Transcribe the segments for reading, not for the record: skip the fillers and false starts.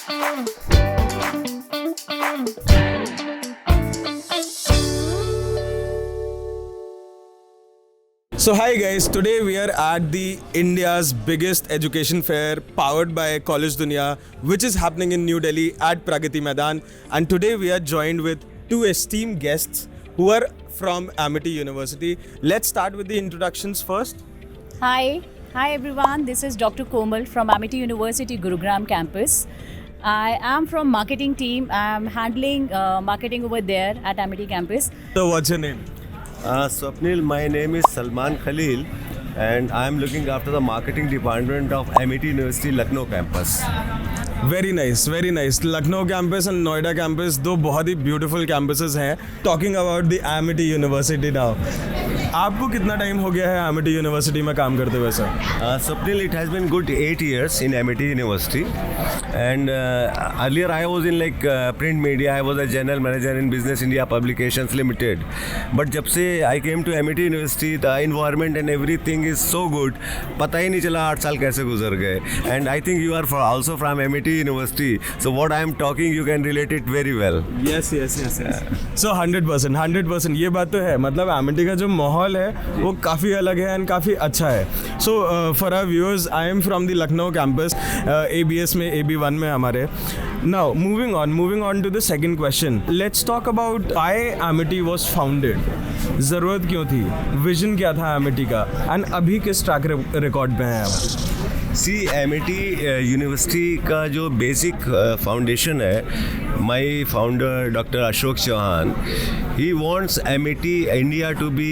So hi guys, today we are at the India's biggest education fair powered by College Dunia, which is happening in New Delhi at Pragati Maidan, and today we are joined with two esteemed guests who are from Amity University. Let's start with the introductions first. Hi everyone. This is Dr. Komal from Amity University Gurugram campus. I am from marketing team. I am handling marketing over there at Amity campus. So what's your name? Swapnil, my name is Salman Khalil and I am looking after the marketing department of Amity University Lucknow campus. Very nice Lucknow campus and Noida campus दो बहुत ही beautiful campuses हैं. Talking about the Amity university now, आपको कितना time हो गया है Amity university में काम करते हुए sir? Swapnil, it has been good 8 years in Amity University and earlier I was in print media. I was a general manager in Business India Publications Limited. But जब से I came to Amity University, the environment and everything is so good. पता ही नहीं चला 8 साल कैसे गुजर गए. And I think you are also from Amity University. So what I am talking, you can relate it very well. Yes. So 100% ये बात तो है. मतलब एमिटी का जो माहौल है वो काफ़ी अलग है एंड काफ़ी अच्छा है. So for our viewers, I am from the Lucknow campus, ABS में AB1 में हमारे. Now moving on to the second question. Let's talk about why Amity was founded. ज़रूरत क्यों थी, विजन क्या था एमिटी का, एंड अभी किस ट्रैक रिकॉर्ड पे हैं आप? सी एमिटी यूनिवर्सिटी का जो बेसिक फाउंडेशन है, my founder doctor Ashok Chauhan, he wants Amity India to be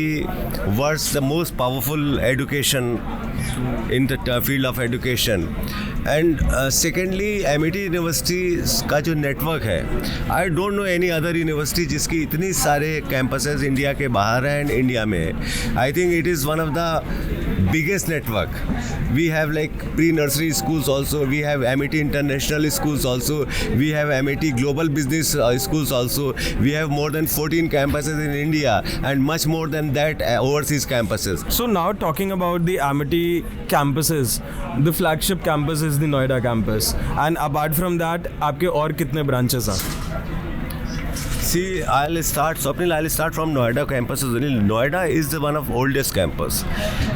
world's the most powerful education in the field of education. And secondly, Amity University का जो नेटवर्क है, I don't know any other university जिसकी इतनी सारे campuses India के बाहर हैं and India में है. I think it is one of the biggest network. We have pre-nursery schools also, we have Amity International schools also, we have Amity Global Business schools also, we have more than 14 campuses in India and much more than that overseas campuses. So now talking about the Amity campuses, the flagship campus is the Noida campus, and apart from that आपके और कितने branches हैं? See, I'll start from Noida campus. Noida is the one of oldest campus,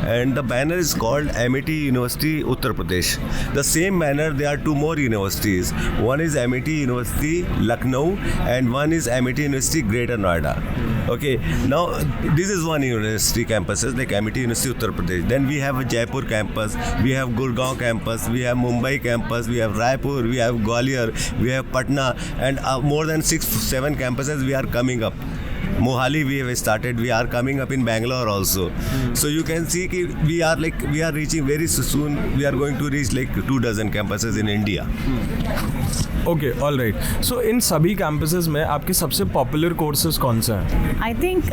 and the banner is called Amity University Uttar Pradesh. The same banner, there are two more universities. One is Amity University Lucknow, and one is Amity University Greater Noida. Okay, now this is one university campuses like Amity University Uttar Pradesh. Then we have a Jaipur campus, we have Gurgaon campus, we have Mumbai campus, we have Raipur, we have Gwalior, we have Patna, and more than 6-7 campuses we are coming up. Mohali we have started, we are coming up in Bangalore also. So you can see कि we are reaching very soon, we are going to reach 24 campuses in India. Okay, all right. So इन सभी campuses में आपके सबसे popular courses कौन से हैं? I think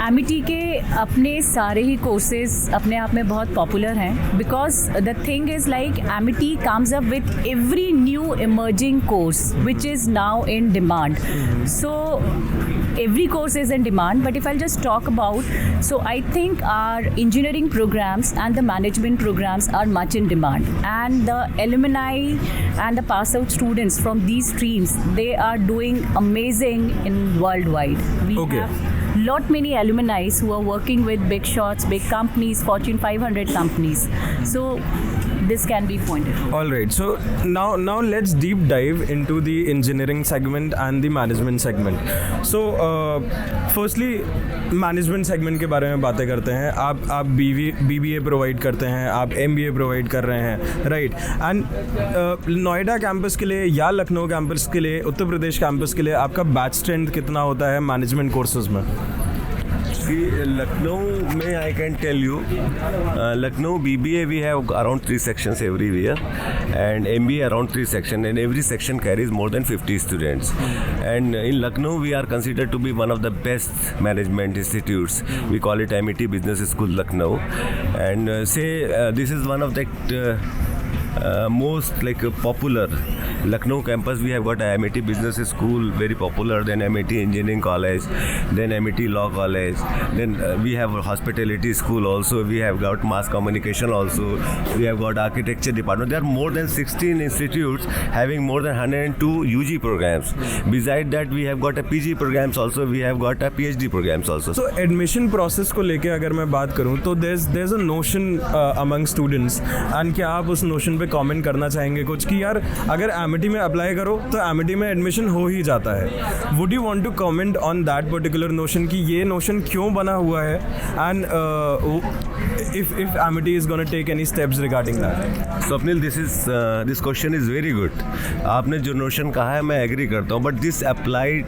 Amity के अपने सारे ही कोर्सेज अपने आप में बहुत पॉपुलर हैं, because the thing is Amity comes up with every new emerging course which is now in demand. So every course is in demand, but if I'll just talk about, so I think our engineering programs and the management programs are much in demand, and the alumni and the pass out students from these streams, they are doing amazing in worldwide. We have many alumni who are working with big shots, big companies, Fortune 500 companies. So this can be pointed out. All right. So now let's deep dive into the engineering segment and the management segment. So firstly, management segment के बारे में बातें करते हैं. आप BBA provide करते हैं, आप MBA प्रोवाइड कर रहे हैं, राइट? एंड नोएडा कैंपस के लिए या लखनऊ कैंपस के लिए, उत्तर प्रदेश कैंपस के लिए आपका बैच स्ट्रेंथ कितना होता है मैनेजमेंट कोर्सेज में? Lucknow में I can tell you, Lucknow BBA we have around 3 sections every year, and MBA around 3 sections, and every section carries more than 50 students. And in Lucknow we are considered to be one of the best management institutes. We call it Amity Business School Lucknow, and this is one of the most popular Lucknow campus we have got a MIT Business School, very popular, then MIT Engineering College, then MIT Law College, then we have a hospitality school also, we have got mass communication also, we have got architecture department. There are more than 16 institutes having more than 102 UG programs. Besides that we have got a PG programs also, we have got a PhD programs also. तो admission process को लेके अगर मैं बात करूं तो there's a notion among students, and क्या आप उस नोशन पे कमेंट करना चाहेंगे कुछ कि यार अगर एमिटी में अप्लाई करो तो एमिटी में एडमिशन हो ही जाता है. Would you want to comment on that particular notion कि ये नोशन क्यों बना हुआ है, and if Amity is gonna take any steps regarding that? Swapnil, this question is very good. आपने जो नोशन कहा है मैं एग्री करता हूँ, but this applied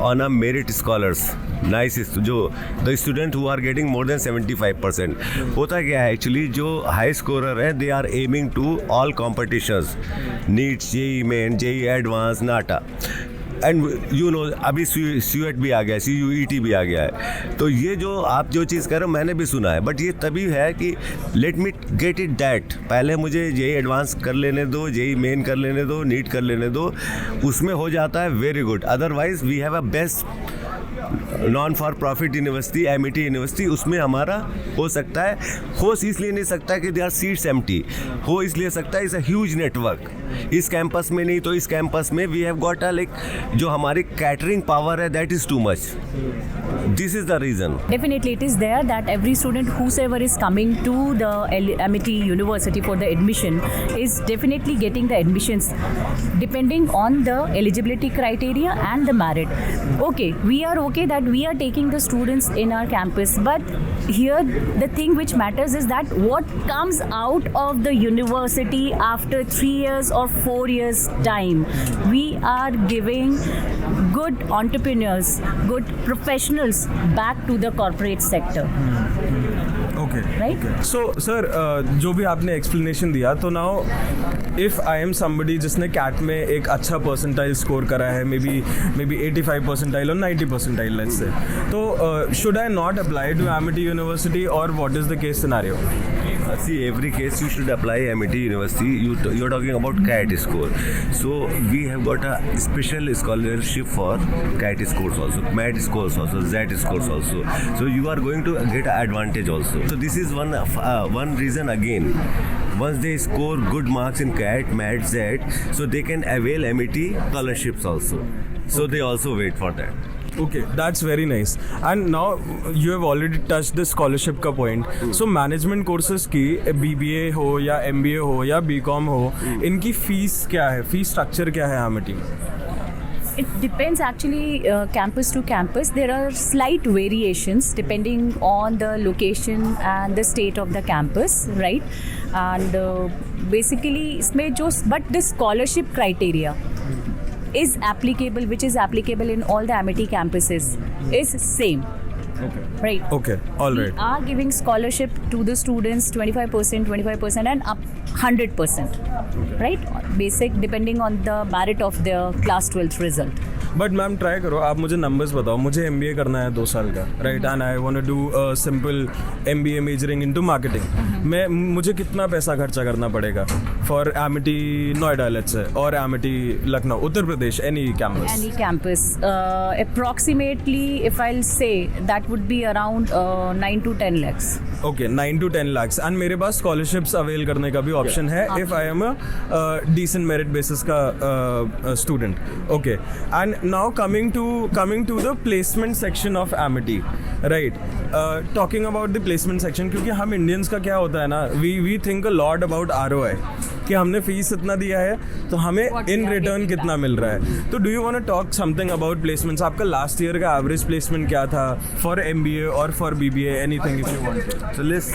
on a merit scholars. Nice. जो the student who are getting more than 75%. होता क्या है एक्चुअली, जो हाई स्कोरर है दे are aiming to all competitions, NEET, JEE main, JEE advance, NATA, and you know अभी CUET भी आ गया है, CUET भी आ गया है. तो ये जो आप जो चीज़ कर रहे हो मैंने भी सुना है, बट ये तभी है कि let me get it that. पहले मुझे जेई एडवांस कर लेने दो, जेई मेन कर लेने दो, नीट कर लेने दो, उसमें हो जाता है very good. Otherwise we have a best non for profit university, MIT university, उसमें हमारा हो सकता है. हो इसलिए नहीं सकता कि दे आर सीट्स एम्प्टी, हो इसलिए सकता है इज़ अ ह्यूज नेटवर्क. इस कैंपस में नहीं तो इस कैंपस में we have got a like जो हमारी कैटरिंग पावर है that is too much. This is the reason. Definitely, it is there that every student whosoever is coming to the MIT University for the admission is definitely getting the admissions depending on the eligibility criteria and the merit. Okay, we are okay that we are taking the students in our campus, but here the thing which matters is that what comes out of the university after 3 years or 4 years time. We are giving good entrepreneurs, good professionals back to the corporate sector. Okay, Right? So sir जो भी आपने explanation दिया, तो now if I am somebody जिसने cat में एक अच्छा percentile score करा है, मे बी 85 परसेंटाइल और 90 परसेंटाइल लेट्स से, तो should I not apply to Amity university और what is the case scenario? See, every case you should apply MIT University. You're talking about CAT score. So we have got a special scholarship for CAT scores also, MAT scores also, ZET scores also. So you are going to get an advantage also. So this is one reason again. Once they score good marks in CAT, MAT, ZET, so they can avail MIT scholarships also. So they also wait for that. Okay, that's very nice. And now you have already touched the scholarship का point. So management courses की BBA हो या MBA हो या BCom हो, इनकी fees क्या है, फीस स्ट्रक्चर क्या है एमिटी में? It depends actually campus to campus. There are slight variations depending on the location and the state of the campus, right? And basically इसमें जो but the scholarship criteria is applicable, which is applicable in all the MIT campuses, is same. Okay. Right. Okay, all right. We are giving scholarship to the students 25%, and up 100%. Right? Basic depending on the merit of their class 12th result. But ma'am try करो, आप मुझे numbers बताओ. मुझे MBA करना है 2 साल का, right, and I want to do simple MBA majoring into marketing. मुझे कितना पैसा खर्चा करना पड़ेगा for Amity Noida let's say और Amity Lucknow, Uttar Pradesh, any campus? Any campus. Approximately, if I'll say, that would be around 9 to 10 lakhs. Okay, 9 to 10 lakhs. And मेरे पास scholarships avail करने का भी ऑप्शन है if I am a decent merit basis का student. Okay, and now coming to the placement section of Amity, right. Talking about the placement section, क्योंकि हम Indians का क्या होता है ना, we think a lot about ROI, कि हमने फीस इतना दिया है तो हमें इन रिटर्न कितना मिल रहा है. तो do you want to talk something about placements? आपका लास्ट ईयर का एवरेज प्लेसमेंट क्या था फॉर MBA और for BBA, anything if you want? So let's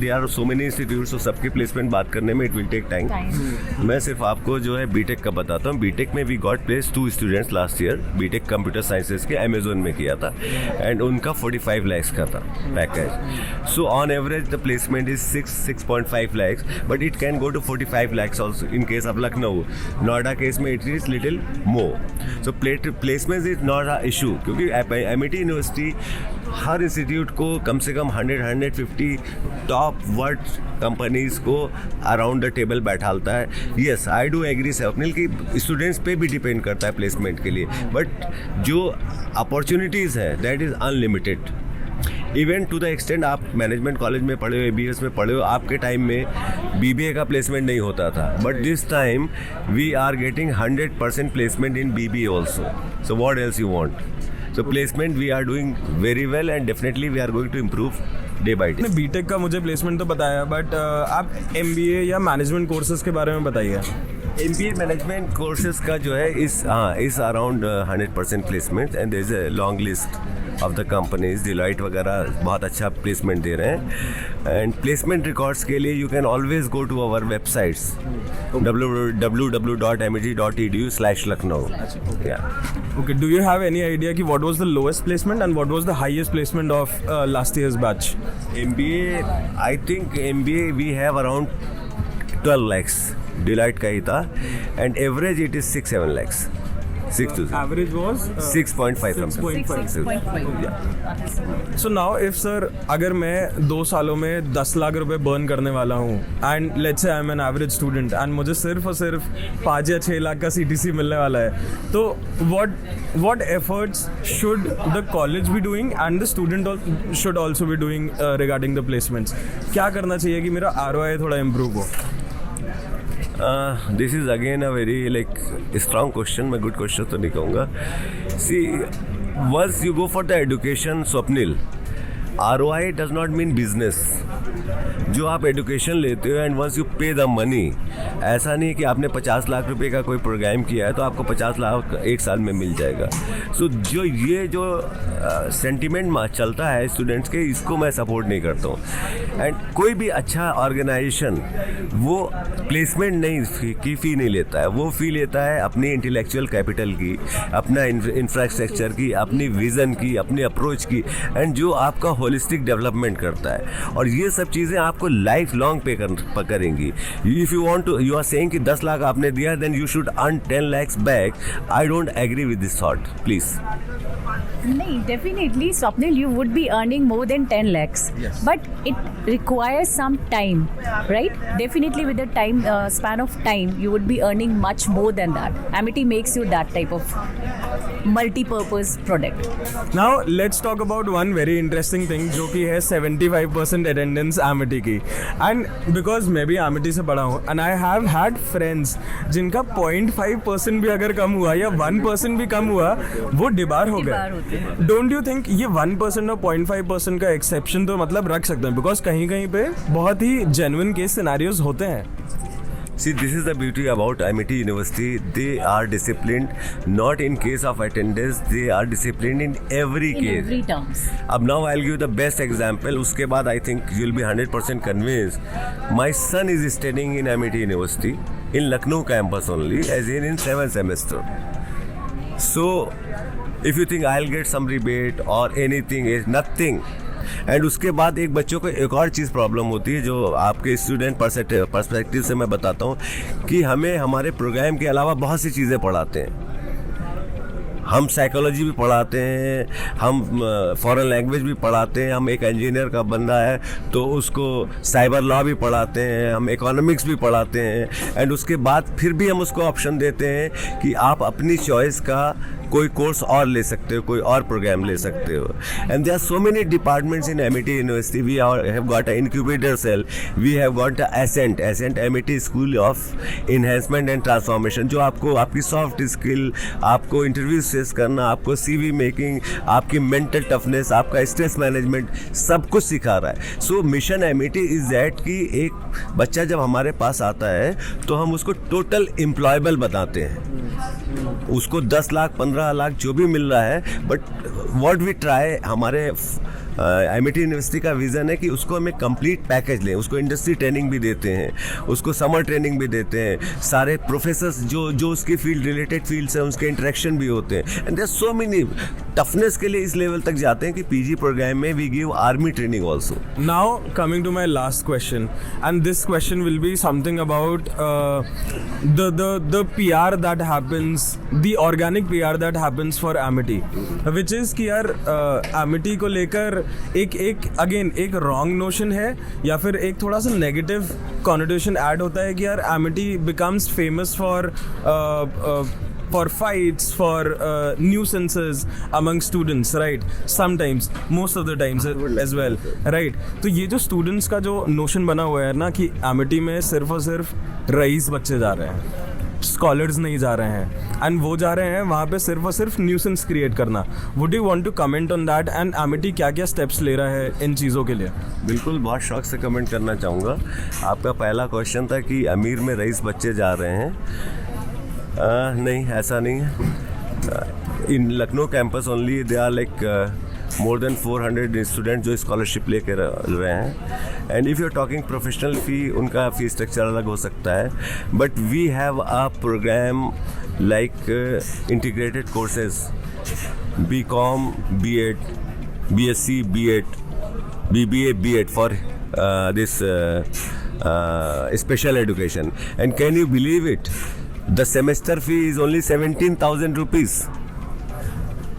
there are so many institutes, so सबकी प्लेसमेंट बात करने में it will take time. मैं सिर्फ आपको जो है बीटेक का बताता हूँ. बीटेक में we got place 2 students last year. B Tech computer sciences के अमेजोन में किया था एंड उनका 45 lakhs का था पैकेज. So on average the placement is 6.5 lakhs, but it can go to 45 lakhs also in case of Lucknow. Noida case में it is little more. So placements is not an issue, क्योंकि MIT University हर institute को कम से कम 100-150 top world companies को around the table बैठालता है. Yes, I do agree Swapnil कि स्टूडेंट्स पे भी डिपेंड करता है प्लेसमेंट के लिए, बट जो अपॉर्चुनिटीज़ है that is unlimited. Even to the extend आप मैनेजमेंट कॉलेज में पढ़े हो, ABS में पढ़े हो, आपके टाइम में BBA का प्लेसमेंट नहीं होता था, but this time we are getting 100% placement in BBA also. So what else you want? So placement we are doing very well and definitely we are going to improve day by day. B Tech का मुझे placement तो बताया, but आप MBA या management courses के बारे में बताइए. MBA मैनेजमेंट कोर्सेज का जो है is around 100% placement and there is a long list of the companies. Deloitte वगैरह बहुत अच्छा प्लेसमेंट दे रहे हैं. एंड प्लेसमेंट रिकॉर्ड्स के लिए you can always go to our websites www.mg.edu/Lucknow. Okay, do you have any idea कि what was the lowest placement and what was the highest placement of last year's batch? MBA, I think MBA we have around 12 lakhs. Deloitte का ही था, and average it is 6-7 lakhs. 6 to 7. Average was 6.5 something. 6.5. So now if sir, अगर मैं 2 सालों में 10 लाख रुपए burn करने वाला हूँ and let's say I'm an average student and मुझे सिर्फ और सिर्फ 5 या 6 लाख का CTC मिलने वाला है, तो what efforts should the college be doing and the student should also be doing regarding the placements? क्या करना चाहिए कि मेरा ROI थोड़ा improve हो? This is again a very strong question. मैं good question तो नहीं कहूँगा. See, once you go for the education, Swapnil, ROI does not mean business. जो आप एजुकेशन लेते हो एंड वंस यू पे द मनी, ऐसा नहीं कि आपने 50 लाख रुपए का कोई प्रोग्राम किया है तो आपको 50 लाख एक साल में मिल जाएगा. सो जो सेंटिमेंट चलता है स्टूडेंट्स के, इसको मैं सपोर्ट नहीं करता हूँ. एंड कोई भी अच्छा ऑर्गेनाइजेशन वो प्लेसमेंट नहीं की फ़ी नहीं लेता है, वो फ़ी लेता है अपनी इंटेलेक्चुअल कैपिटल की, अपना इंफ्रास्ट्रक्चर की, अपनी विज़न की, अपनी अप्रोच की, एंड जो आपका होलिस्टिक डेवलपमेंट करता है. और ये सब चीज़ें आपको लाइफ लॉन्ग पे करेंगी. If you want to, you are saying कि 10 लाख आपने दिया, then you should earn 10 lakhs बैक. I don't agree with this thought, please. नहीं, definitely, Swapnil, you would be earning more than 10 lakhs. Yes. But it requires some time, right? Definitely with the time span of time, you would be earning much more than that. Amity makes you that type of multi-purpose product. Now let's talk about one very interesting thing जो कि है 75% attendance Amity की. And because मैं भी Amity से पढ़ा हूँ and I have had friends जिनका 0.5% भी अगर कम हुआ या 1% भी कम हुआ, वो डिबार हो डिबार गए. होते हैं. डोंट यू थिंक ये 1% और 0.5% का एक्सेप्शन तो मतलब रख सकते हैं, बिकॉज कहीं कहीं पे बहुत ही जेन्युइन केस सिनेरियोज होते हैं. See, this is the beauty about Amity University. They are disciplined, not in case of attendance. They are disciplined in every In case. every terms. अब now I'll give the best example. उसके बाद I think you'll be 100% convinced. My son is studying in Amity University in Lucknow campus only, as in 7th semester. So, if you think I'll get some rebate or anything, is nothing. And उसके बाद एक बच्चों को एक और चीज़ problem होती है जो आपके स्टूडेंट पर्सपेक्टिव से मैं बताता हूँ कि हमें हमारे प्रोग्राम के अलावा बहुत सी चीज़ें पढ़ाते हैं. हम साइकोलॉजी भी पढ़ाते हैं, हम फॉरेन लैंग्वेज भी पढ़ाते हैं, हम एक इंजीनियर का बंदा है तो उसको साइबर लॉ भी पढ़ाते हैं, हम इकोनॉमिक्स भी पढ़ाते हैं. एंड उसके बाद फिर भी हम उसको ऑप्शन देते हैं कि आप अपनी चॉइस का कोई कोर्स और ले सकते हो, कोई और प्रोग्राम ले सकते हो. And there are so many departments in Amity University. We have got a incubator cell, we have got a Ascent Amity School of Enhancement and Transformation, जो आपको आपकी सॉफ्ट स्किल, आपको इंटरव्यू फेस करना, आपको CV making, आपकी mental toughness, आपका stress management, सब कुछ सिखा रहा है. So mission Amity is that कि एक बच्चा जब हमारे पास आता है तो हम उसको टोटल एम्प्लॉयबल बताते हैं. उसको 10 लाख 15 लाख जो भी मिल रहा है, बट व्हाट वी ट्राई, हमारे एमिटी यूनिवर्सिटी का विज़न है कि उसको हमें कंप्लीट पैकेज लें, उसको इंडस्ट्री ट्रेनिंग भी देते हैं, उसको समर ट्रेनिंग भी देते हैं, सारे प्रोफेसर्स जो उसकी फील्ड रिलेटेड फील्ड्स हैं उनके इंटरेक्शन भी होते हैं, and there so many toughness के लिए इस लेवल तक जाते हैं कि पीजी प्रोग्राम में we give army training also. Now coming to my last question, and this question will be something about the PR that happens, the organic PR that happens for Amity, which is कि यार Amity को लेकर एक wrong notion है या फिर एक थोड़ा सा negative connotation add होता है कि यार Amity becomes famous for fights, for nuisances among students, right? Sometimes, most of the times as well, right? तो ये जो students का जो notion बना हुआ है ना कि Amity में सिर्फ और सिर्फ रईस बच्चे जा रहे हैं, स्कॉलर्स नहीं जा रहे हैं, एंड वो जा रहे हैं वहाँ पे सिर्फ और सिर्फ न्यूसेंस क्रिएट करना. Would you want to comment on that, and Amity क्या क्या स्टेप्स ले रहा है इन चीज़ों के लिए? बिल्कुल, बहुत शौक से कमेंट करना चाहूँगा. आपका पहला क्वेश्चन था कि अमीर में रईस बच्चे जा रहे हैं. नहीं, ऐसा नहीं है. In Lucknow campus only they are like more than 400 student जो स्कॉलरशिप लेकर रहे हैं. And if you are talking professional fee, उनका फ़ी स्ट्रक्चर अलग हो सकता है, but we have a programme like integrated courses, BCom, B.Ed, BSc, B.Ed, BBA, B.Ed for this special education. And can you believe it? The semester fee is only 17,000 rupees.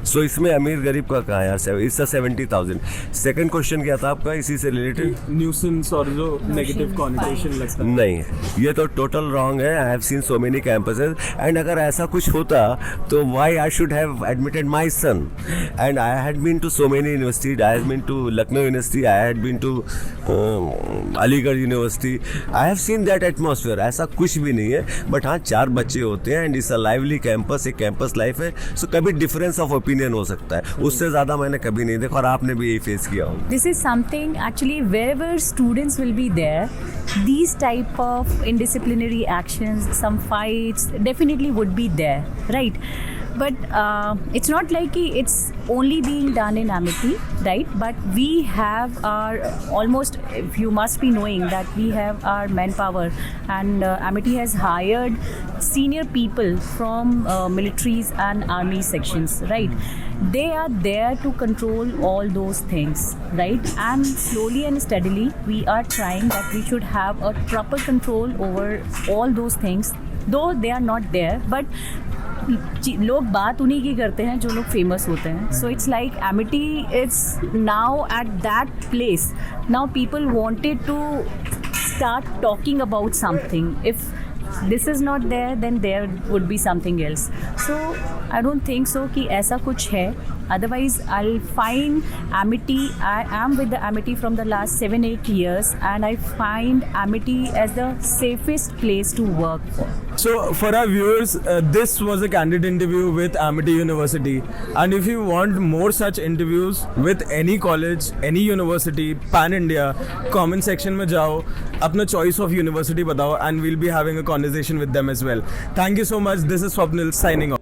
सो इसमें अमीर गरीब का कहाँ यार, इसका 70,000. सेकंड क्वेश्चन क्या था आपका इसी से रिलेटेड? न्यूसेंस और जो नेगेटिव कॉन्नोटेशन लगता है. नहीं, ये तो टोटल रॉन्ग है. I have seen so many campuses, and अगर ऐसा कुछ होता तो why I should have admitted my son. And I had been to so many university. I have been to Lucknow university, I had been to Aligarh university. I have seen that atmosphere. ऐसा कुछ भी नहीं है, बट हाँ 4 बच्चे होते हैं, and it's a lively campus, एक कैंपस लाइफ है. सो कभी डिफरेंस ऑफ ओपिनियन हो सकता है, उससे ज़्यादा मैंने कभी नहीं देखा, और आपने भी यही फेस किया होगा. This is something actually wherever students will be there, these type of indisciplinary actions, some fights definitely would be there, right? But it's not like it's only being done in Amity, right? But we have our almost, if you must be knowing that we have our manpower, and Amity has hired senior people from militaries and army sections, right? They are there to control all those things, right? And slowly and steadily we are trying that we should have a proper control over all those things, though they are not there, but लोग बात उन्हीं की करते हैं जो लोग famous होते हैं. So it's like Amity it's now at that place. Now people wanted to start talking about something. If this is not there, then there would be something else. So I don't think so कि ऐसा कुछ है. Otherwise I'll find Amity, I am with the Amity from the last 7-8 years, and I find Amity as the safest place to work for. So for our viewers, this was a candid interview with Amity University, and if you want more such interviews with any college, any university, pan India, comment section में जाओ, अपना choice of university बताओ, and we'll be having a conversation with them as well. Thank you so much. This is Swapnil signing off.